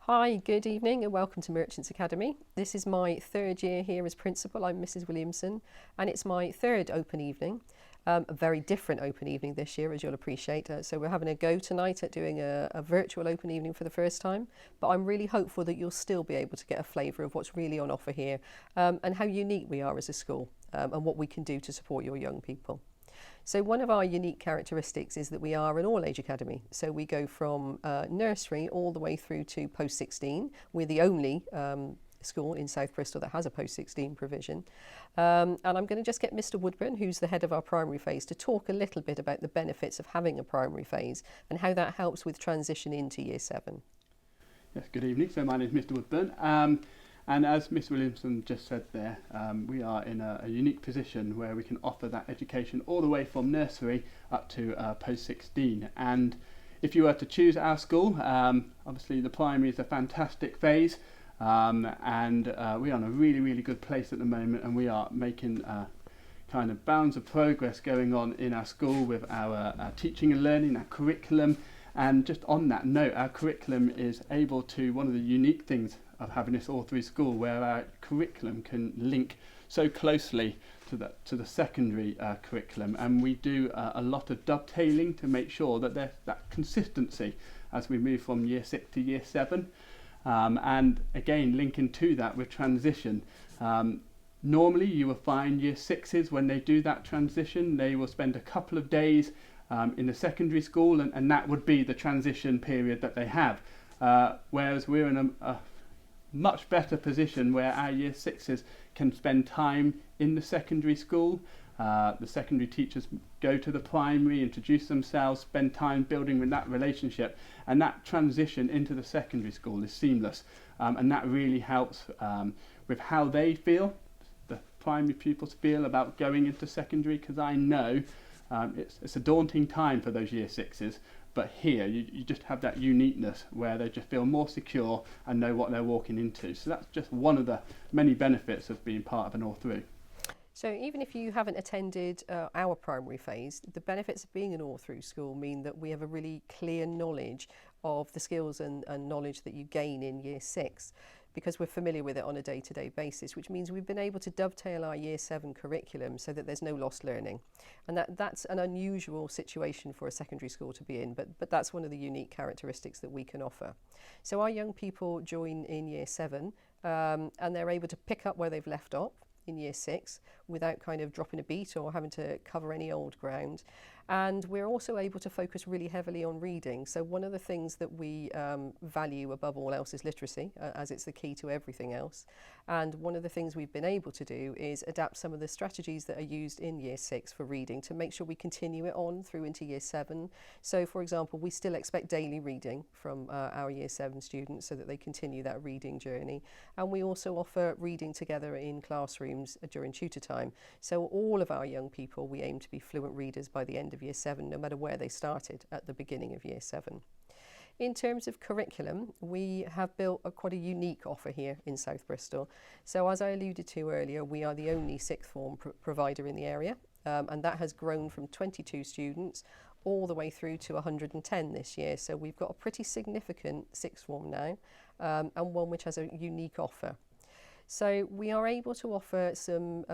Hi, good evening and welcome to Merchants Academy. This is my third year here as principal. I'm Mrs. Williamson and it's my third open evening. A very different open evening this year, as you'll appreciate. So we're having a go tonight at doing a virtual open evening for the first time, but I'm really hopeful that you'll still be able to get a flavour of what's really on offer here, and how unique we are as a school, and what we can do to support your young people. So one of our unique characteristics is that we are an all-age academy. So we go from nursery all the way through to post-16. We're the only school in South Bristol that has a post-16 provision. And I'm going to just get Mr. Woodburn, who's the head of our primary phase, to talk a little bit about the benefits of having a primary phase and how that helps with transition into Year 7. Yes, good evening. So my name is Mr. Woodburn. And as Miss Williamson just said there, we are in a unique position where we can offer that education all the way from nursery up to post-16. And if you were to choose our school, obviously the primary is a fantastic phase, and we are in a really, really good place at the moment, and we are making kind of bounds of progress going on in our school with our teaching and learning, our curriculum. And just on that note, our curriculum is able to, one of the unique things of having this all through school, where our curriculum can link so closely to the secondary curriculum, and we do a lot of dovetailing to make sure that there's that consistency as we move from Year 6 to Year 7, and again linking to that with transition. Normally you will find Year 6s, when they do that transition, they will spend a couple of days in the secondary school, and that would be the transition period that they have, whereas we're in a much better position where our Year 6s can spend time in the secondary school. The secondary teachers go to the primary, introduce themselves, spend time building with that relationship, and that transition into the secondary school is seamless, and that really helps with how they feel, the primary pupils feel about going into secondary, because I know it's a daunting time for those Year 6s. But here you just have that uniqueness where they just feel more secure and know what they're walking into. So that's just one of the many benefits of being part of an all through. So even if you haven't attended our primary phase, the benefits of being an all-through school mean that we have a really clear knowledge of the skills and knowledge that you gain in Year 6, because we're familiar with it on a day-to-day basis, which means we've been able to dovetail our Year 7 curriculum so that there's no lost learning. And that's an unusual situation for a secondary school to be in, but that's one of the unique characteristics that we can offer. So our young people join in Year 7, and they're able to pick up where they've left off in Year 6 without kind of dropping a beat or having to cover any old ground. And we're also able to focus really heavily on reading. So one of the things that we value above all else is literacy, as it's the key to everything else. And one of the things we've been able to do is adapt some of the strategies that are used in Year 6 for reading to make sure we continue it on through into Year 7. So for example, we still expect daily reading from our Year 7 students so that they continue that reading journey. And we also offer reading together in classrooms during tutor time. So all of our young people, we aim to be fluent readers by the end of Year 7, no matter where they started at the beginning of Year 7. In terms of curriculum, we have built quite a unique offer here in South Bristol. So as I alluded to earlier, we are the only sixth form provider in the area, and that has grown from 22 students all the way through to 110 this year. So we've got a pretty significant sixth form now, and one which has a unique offer. So we are able to offer some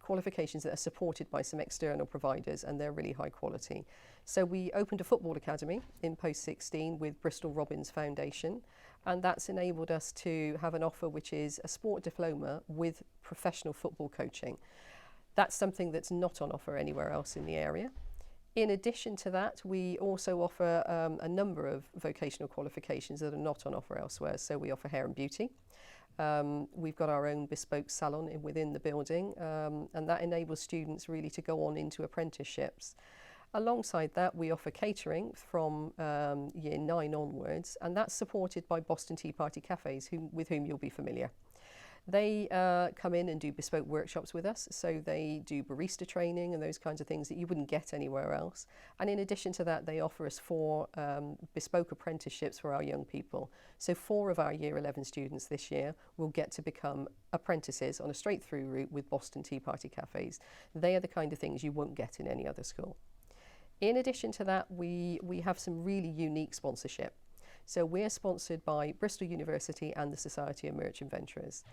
qualifications that are supported by some external providers, and they're really high quality. So we opened a football academy in post-16 with Bristol Robbins Foundation, and that's enabled us to have an offer which is a sport diploma with professional football coaching. That's something that's not on offer anywhere else in the area. In addition to that, we also offer a number of vocational qualifications that are not on offer elsewhere. So we offer hair and beauty. We've got our own bespoke salon within the building, and that enables students really to go on into apprenticeships. Alongside that, we offer catering from Year 9 onwards, and that's supported by Boston Tea Party Cafes, with whom you'll be familiar. They come in and do bespoke workshops with us, so they do barista training and those kinds of things that you wouldn't get anywhere else. And in addition to that, they offer us 4 bespoke apprenticeships for our young people. So 4 of our Year 11 students this year will get to become apprentices on a straight through route with Boston Tea Party Cafes. They are the kind of things you won't get in any other school. In addition to that, we have some really unique sponsorship. So we're sponsored by Bristol University and the Society of Merchant Venturers.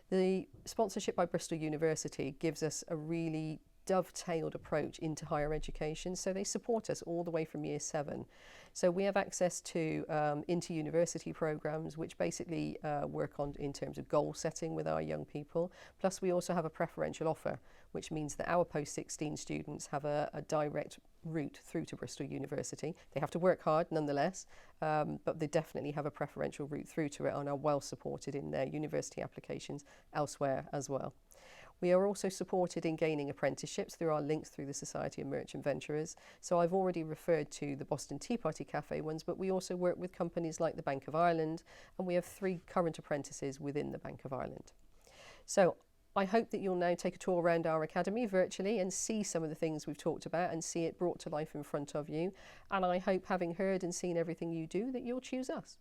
The sponsorship by Bristol University gives us a really dovetailed approach into higher education, so they support us all the way from year 7. So we have access to inter-university programs which basically work on in terms of goal setting with our young people. Plus we also have a preferential offer, which means that our post-16 students have a direct route through to Bristol University. They have to work hard nonetheless, but they definitely have a preferential route through to it and are well supported in their university applications elsewhere as well. We are also supported in gaining apprenticeships through our links through the Society of Merchant Venturers. So I've already referred to the Boston Tea Party Cafe ones, but we also work with companies like the Bank of Ireland, and we have 3 current apprentices within the Bank of Ireland. So I hope that you'll now take a tour around our academy virtually and see some of the things we've talked about and see it brought to life in front of you. And I hope, having heard and seen everything you do, that you'll choose us.